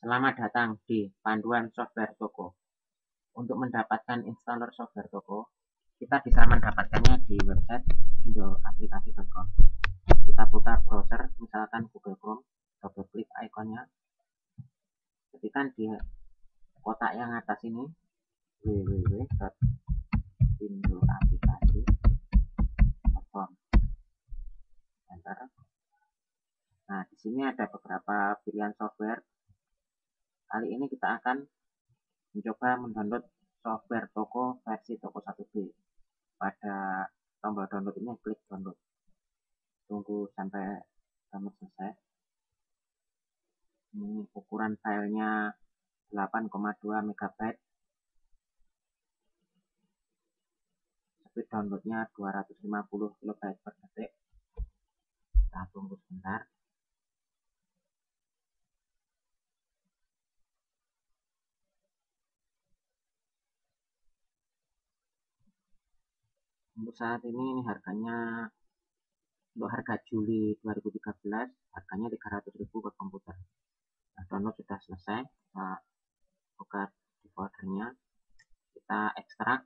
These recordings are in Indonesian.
Selamat datang di Panduan Software Toko. Untuk mendapatkan installer software Toko, kita bisa mendapatkannya di website indoaplikasi.com. Kita buka browser, misalkan Google Chrome, double klik ikonnya, ketikkan di kotak yang atas ini www.indoaplikasi.com. Enter. Nah, di sini ada beberapa pilihan software. Kali ini kita akan mencoba mendownload software Toko versi Toko 1B. Pada tombol download ini klik download. Tunggu sampai download selesai. Ini ukuran filenya 8,2 MB. Speed downloadnya 250 KB per detik. Kita tunggu sebentar. Untuk saat ini harganya, untuk harga Juli 2013, harganya 300.000 per komputer. Nah, download sudah selesai. Kita buka di foldernya, kita ekstrak.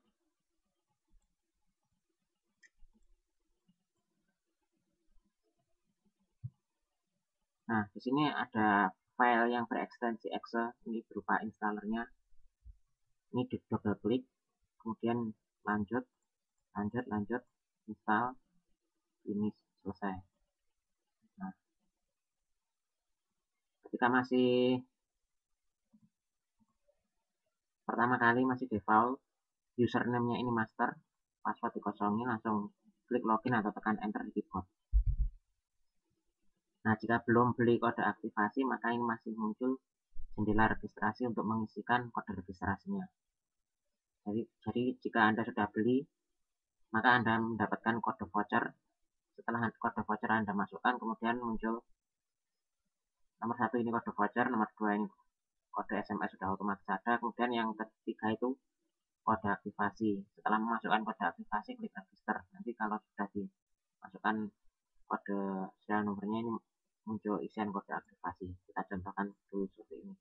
Nah, di sini ada file yang berekstensi exe, ini berupa installernya. Ini di double klik, kemudian lanjut, install, ini selesai. Nah, ketika masih pertama kali masih default, username-nya ini master, password dikosongin, langsung klik login atau tekan enter di keyboard. Nah, jika belum beli kode aktivasi, maka ini masih muncul jendela registrasi untuk mengisikan kode registrasinya. Jadi jika Anda sudah beli, maka Anda mendapatkan kode voucher. Setelah kode voucher Anda masukkan, kemudian muncul nomor 1 ini kode voucher, nomor 2 ini kode SMS sudah otomatis ada, kemudian yang ketiga itu kode aktivasi. Setelah memasukkan kode aktivasi, klik register. Nanti kalau sudah dimasukkan kode serial nomornya, ini muncul isian kode aktivasi. Kita contohkan dulu seperti ini.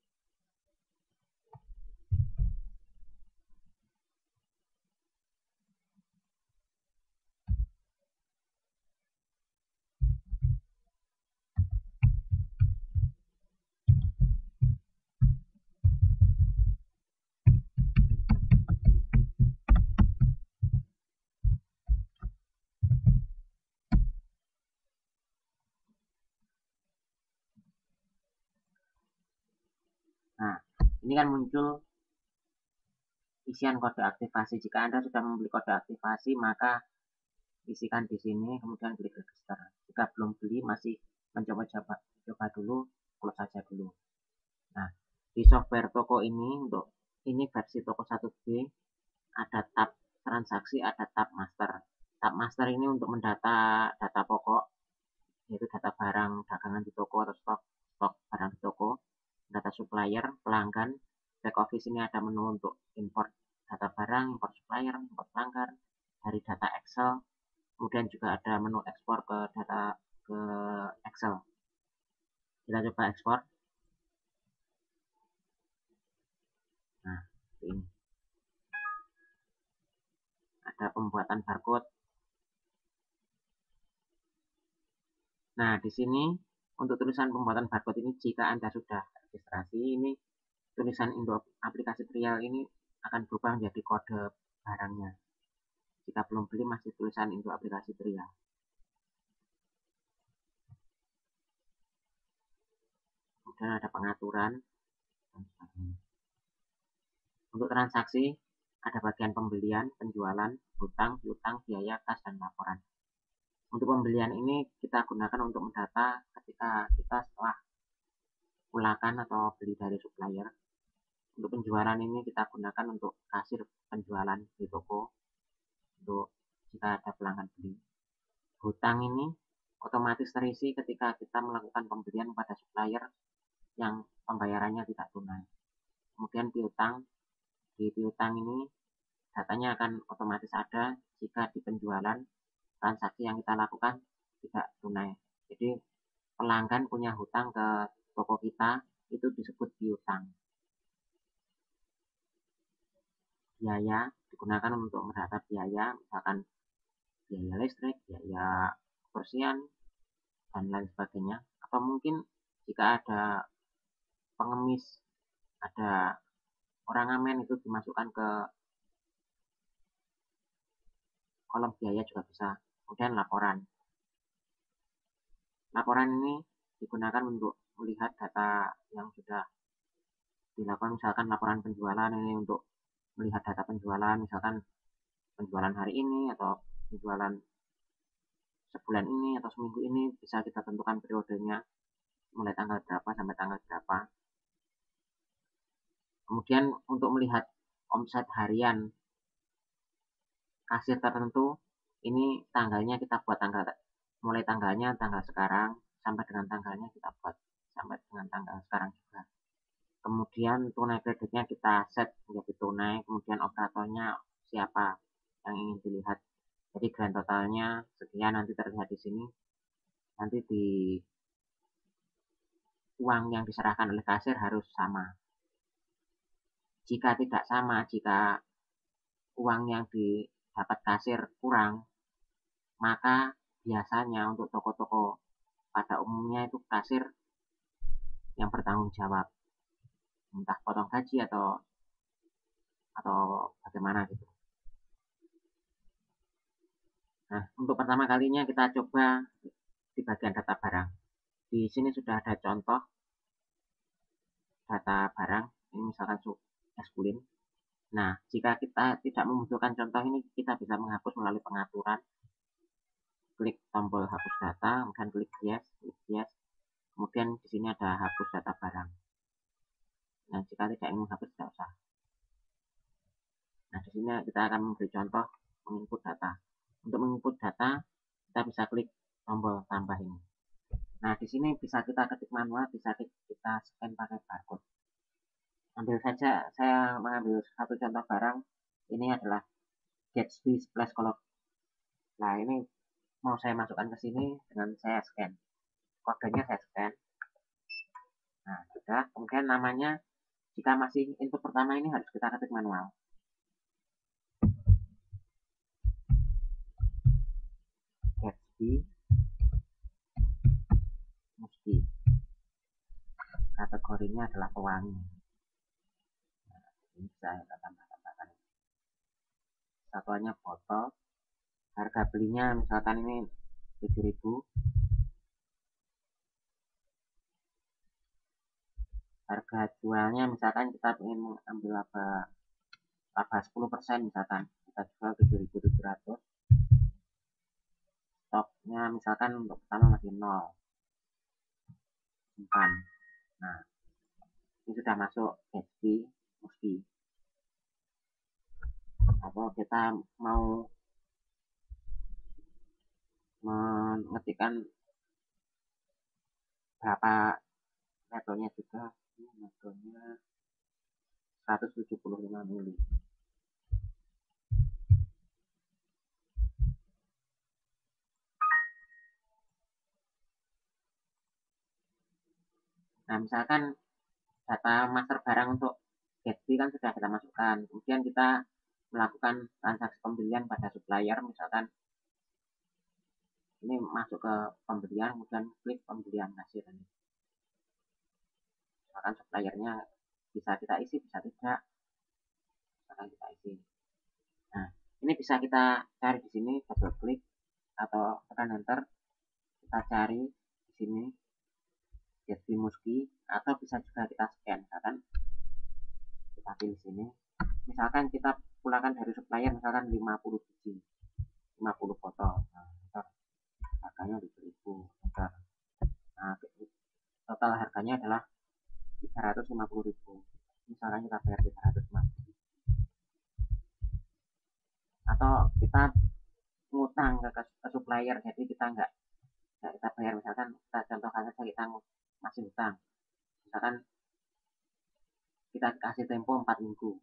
Nah, ini kan muncul isian kode aktivasi. Jika Anda sudah membeli kode aktivasi, maka isikan di sini, kemudian klik register. Jika belum beli, masih mencoba dulu, close saja dulu. Nah, di software Toko ini, untuk ini versi Toko 1B, ada tab transaksi, ada tab master. Tab master ini untuk mendata data pokok, yaitu data barang dagangan di toko atau stok barang di toko, data supplier, pelanggan. Back office ini ada menu untuk import data barang, import supplier, import pelanggan dari data Excel. Kemudian juga ada menu ekspor ke data ke Excel. Kita coba ekspor. Nah, ini ada pembuatan barcode. Nah, di sini untuk tulisan pembuatan barcode ini, jika Anda sudah registrasi, ini tulisan Indo aplikasi trial ini akan berubah menjadi kode barangnya. Jika belum beli, masih tulisan Indo aplikasi trial. Kemudian ada pengaturan. Untuk transaksi, ada bagian pembelian, penjualan, hutang, piutang, biaya, kas, dan laporan. Untuk pembelian ini kita gunakan untuk mendata ketika kita setelah mulakan atau beli dari supplier. Untuk penjualan ini kita gunakan untuk kasir penjualan di toko, untuk jika ada pelanggan beli. Hutang ini otomatis terisi ketika kita melakukan pembelian pada supplier yang pembayarannya tidak tunai. Kemudian piutang, di piutang ini datanya akan otomatis ada jika di penjualan transaksi yang kita lakukan tidak tunai. Jadi pelanggan punya hutang ke toko kita, itu itu disebut piutang. Biaya digunakan untuk mendata biaya, misalkan biaya listrik, biaya kebersihan, dan lain sebagainya. Atau mungkin jika ada pengemis, ada orang ngamen, itu dimasukkan ke kolom biaya juga bisa. Kemudian laporan. Laporan ini digunakan untuk melihat data yang sudah dilakukan, misalkan laporan penjualan ini untuk melihat data penjualan, misalkan penjualan hari ini atau penjualan sebulan ini atau seminggu ini, bisa kita tentukan periodenya mulai tanggal berapa sampai tanggal berapa. Kemudian untuk melihat omset harian kasir tertentu, ini tanggalnya kita buat mulai tanggalnya tanggal sekarang sampai dengan tanggalnya kita buat sampai dengan tanggal sekarang juga. Kemudian tunai kreditnya kita set menjadi tunai, kemudian operatornya siapa yang ingin dilihat. Jadi grand totalnya sekian, nanti terlihat di sini. Nanti di uang yang diserahkan oleh kasir harus sama. Jika tidak sama, jika uang yang didapat kasir kurang, maka biasanya untuk toko-toko pada umumnya itu kasir yang bertanggung jawab, entah potong gaji atau bagaimana gitu. Nah, untuk pertama kalinya kita coba di bagian data barang. Di sini sudah ada contoh data barang, ini misalkan eskulin. Nah, jika kita tidak membutuhkan contoh ini, kita bisa menghapus melalui pengaturan. Klik tombol hapus data, kemudian klik yes. Kemudian di sini ada hapus data barang. Nah, jika tidak ingin menghapus, tidak usah. Nah, di sini kita akan memberi contoh menginput data. Untuk menginput data, kita bisa klik tombol tambah ini. Nah, di sini bisa kita ketik manual, bisa kita scan pakai barcode. Ambil saja, saya mengambil satu contoh barang. Ini adalah Gatsby Splash Color. Nah, ini mau saya masukkan ke sini dengan saya scan. Kodenya saya scan. Nah, sudah. Kemudian namanya, jika masih input pertama ini harus kita ketik manual. Gatsby Musky. Kategorinya adalah pewangi. Nah, ini bisa kita tambahkan. Satuannya foto. Harga belinya misalkan ini 7.000. Harga jualnya misalkan kita ingin mengambil laba 10%, misalkan kita jual 7.700. Stoknya misalkan untuk pertama masih 0, simpan. Nah, ini sudah masuk Gatsby Musky. Atau kita mau mengetikkan berapa netonya juga, netonya 175 mili. Nah, misalkan data master barang untuk Gatsby kan sudah kita masukkan. Kemudian kita melakukan transaksi pembelian pada supplier, misalkan ini masuk ke pembelian, kemudian klik pembelian kasir ini. Misalkan suppliernya bisa kita isi, bisa tidak. Misalkan kita isi. Nah, ini bisa kita cari di sini, double klik atau tekan enter. Kita cari di sini Gatsby Musky, atau bisa juga kita scan. Misalkan kita pilih sini. Misalkan kita pulangkan dari supplier, misalkan 50 biji, 50 foto. Nah, harganya 7.000. Nah, total harganya adalah 350.000. Misalkan kita bayar 350. Atau kita ngutang ke supplier, jadi kita nggak kita bayar, misalkan kita contohkan saja kita masih hutang, misalkan kita kasih tempo 4 minggu.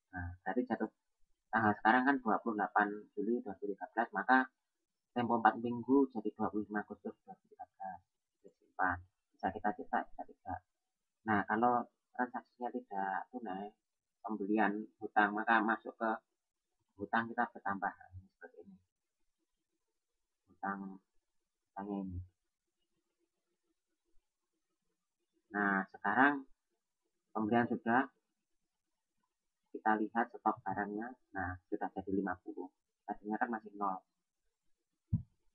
Nah, berarti jatuh tanggal sekarang kan 28 Juli 2013, maka tempo 4 minggu jadi 25 Agustus 2013. Disimpan. Bisa kita cetak, bisa tidak. Nah, kalau transaksinya tidak tunai, pembelian hutang, maka masuk ke hutang kita bertambah seperti ini. Hutangnya ini. Nah, sekarang pembelian sudah, kita lihat stok barangnya. Nah, sudah jadi 50. Tadinya kan masih 0.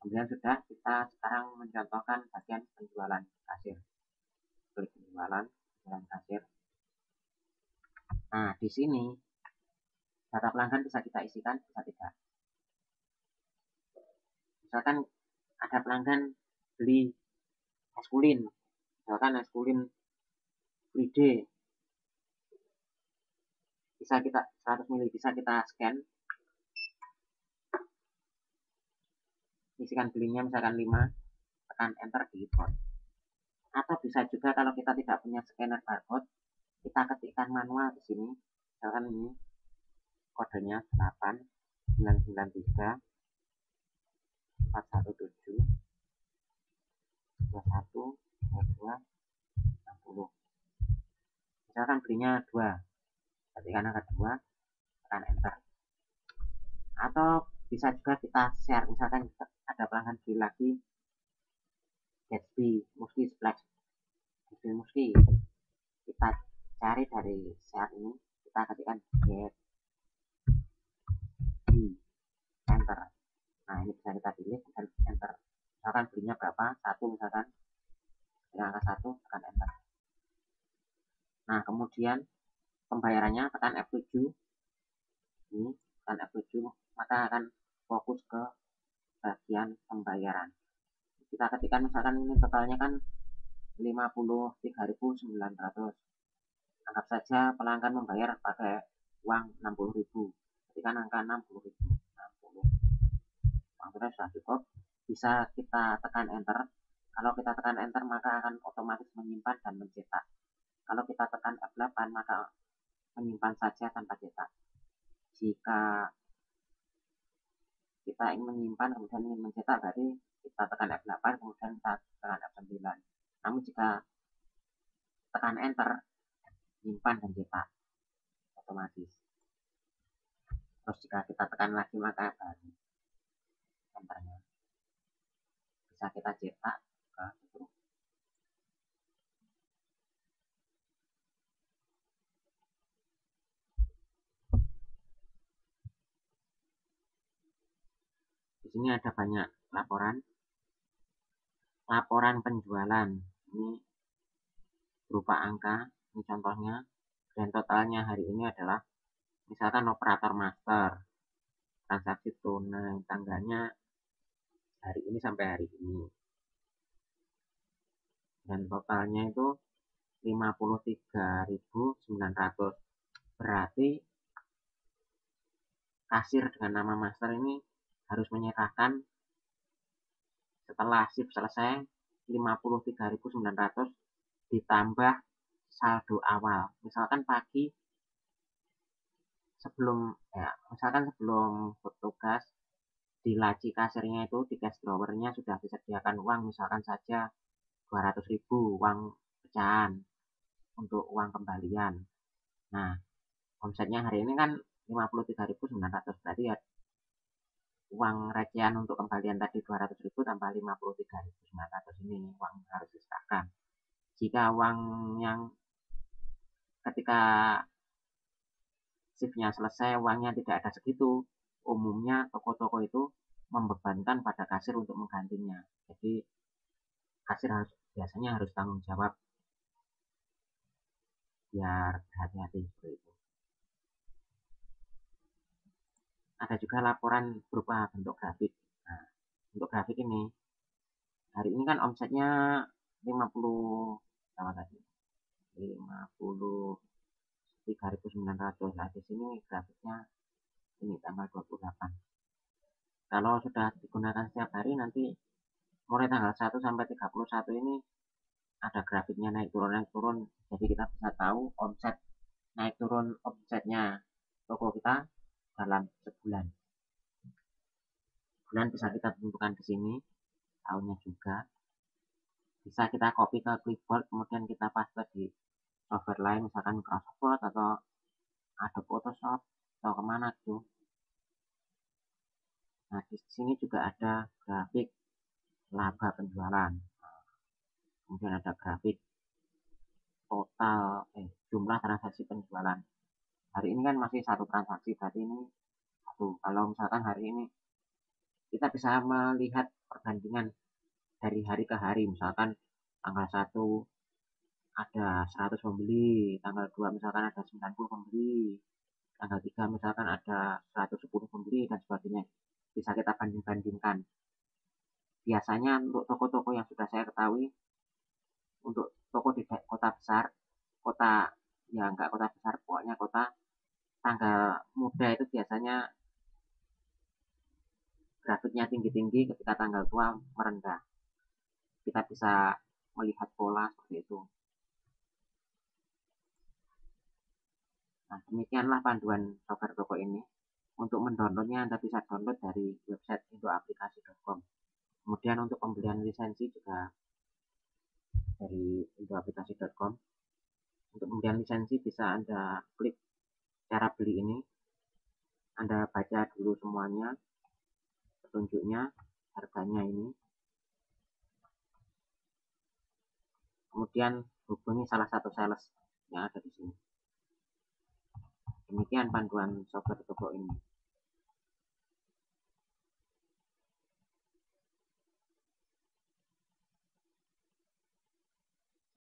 Kemudian sudah, kita sekarang mencontohkan bagian penjualan kasir. Klik penjualan kasir. Nah, di sini data pelanggan bisa kita isikan, bisa tidak. Misalkan ada pelanggan beli es kulin, misalkan es kulin Fride, bisa kita 100 ml, bisa kita scan, isikan belinya misalkan 5, tekan enter di import. Atau bisa juga kalau kita tidak punya scanner barcode, kita ketikkan manual di sini, misalkan ini kodenya 8993 417 21 22 60. Misalkan belinya 2, ketikkan angka 2, tekan enter. Atau bisa juga kita share, misalkan ada pelanggan beli lagi Gatsby Musky Splash Gatsby Musky, kita cari dari share ini, kita ketikkan Gatsby, enter. Nah, ini bisa kita pilih dan enter. Misalkan belinya berapa, 1 misalkan, dengan angka 1, tekan enter. Nah, kemudian pembayarannya tekan F7, ini tekan F7, maka akan fokus ke bagian pembayaran. Kita ketikkan misalkan ini totalnya kan 53.900. Anggap saja pelanggan membayar pakai uang 60.000. Ketikkan angka 60.000. 60. Uangnya sudah cukup. Bisa kita tekan enter. Kalau kita tekan enter maka akan otomatis menyimpan dan mencetak. Kalau kita tekan F8 maka menyimpan saja tanpa cetak. Jika kita ingin menyimpan kemudian ingin mencetak, berarti kita tekan F8 kemudian kita tekan F9. Namun jika tekan enter, menyimpan dan cetak otomatis. Terus jika kita tekan lagi maka baru enternya bisa kita cetak ke situ. Di sini ada banyak laporan penjualan. Ini berupa angka, ini contohnya. Dan totalnya hari ini adalah misalkan operator master, transaksi tunai, tanggalnya hari ini sampai hari ini. Dan totalnya itu 53.900. Berarti kasir dengan nama master ini harus menyerahkan setelah shift selesai 53.900 ditambah saldo awal. Misalkan pagi misalkan sebelum bertugas di laci kasirnya itu di cash drawernya sudah disediakan uang, misalkan saja 200.000 uang pecahan untuk uang kembalian. Nah, omsetnya hari ini kan 53.900, berarti ya uang recehan untuk kembalian tadi 200.000 tambah 53.900 ini uang harus diserahkan. Jika uang yang ketika shiftnya selesai uangnya tidak ada segitu, umumnya toko-toko itu membebankan pada kasir untuk menggantinya. Jadi kasir biasanya harus tanggung jawab biar hati-hati seperti itu. Ada juga laporan berupa bentuk grafik. Nah, bentuk grafik ini hari ini kan omsetnya 50 berapa tadi? 53.900. Nah, di sini grafiknya ini tanggal 28. Kalau sudah digunakan setiap hari, nanti mulai tanggal 1 sampai 31 ini ada grafiknya naik turun. Jadi kita bisa tahu omset naik turun omsetnya toko kita dalam sebulan. Bulan bisa kita tentukan di sini, tahunnya juga. Bisa kita copy ke clipboard, kemudian kita paste di lain, misalkan Microsoft Word atau Adobe Photoshop atau kemana gitu. Nah, di sini juga ada grafik laba penjualan. Kemudian ada grafik total jumlah transaksi penjualan. Hari ini kan masih satu transaksi, berarti ini satu. Kalau misalkan hari ini kita bisa melihat perbandingan dari hari ke hari, misalkan tanggal 1 ada 100 pembeli, tanggal 2 misalkan ada 90 pembeli, tanggal 3 misalkan ada 110 pembeli, dan sebagainya. Bisa kita banding-bandingkan. Biasanya untuk toko-toko yang sudah saya ketahui, untuk toko di kota besar, kota ya enggak kota besar, pokoknya kota, tanggal muda itu biasanya grafiknya tinggi-tinggi, ketika tanggal tua merendah. Kita bisa melihat pola seperti itu. Nah, demikianlah panduan software toko ini. Untuk mendownloadnya Anda bisa download dari website indoaplikasi.com. Kemudian untuk pembelian lisensi juga dari indoaplikasi.com. Untuk pembelian lisensi bisa Anda klik cara beli ini. Anda baca dulu semuanya, petunjuknya, harganya ini. Kemudian hubungi salah satu sales yang ada di sini. Demikian panduan software toko ini.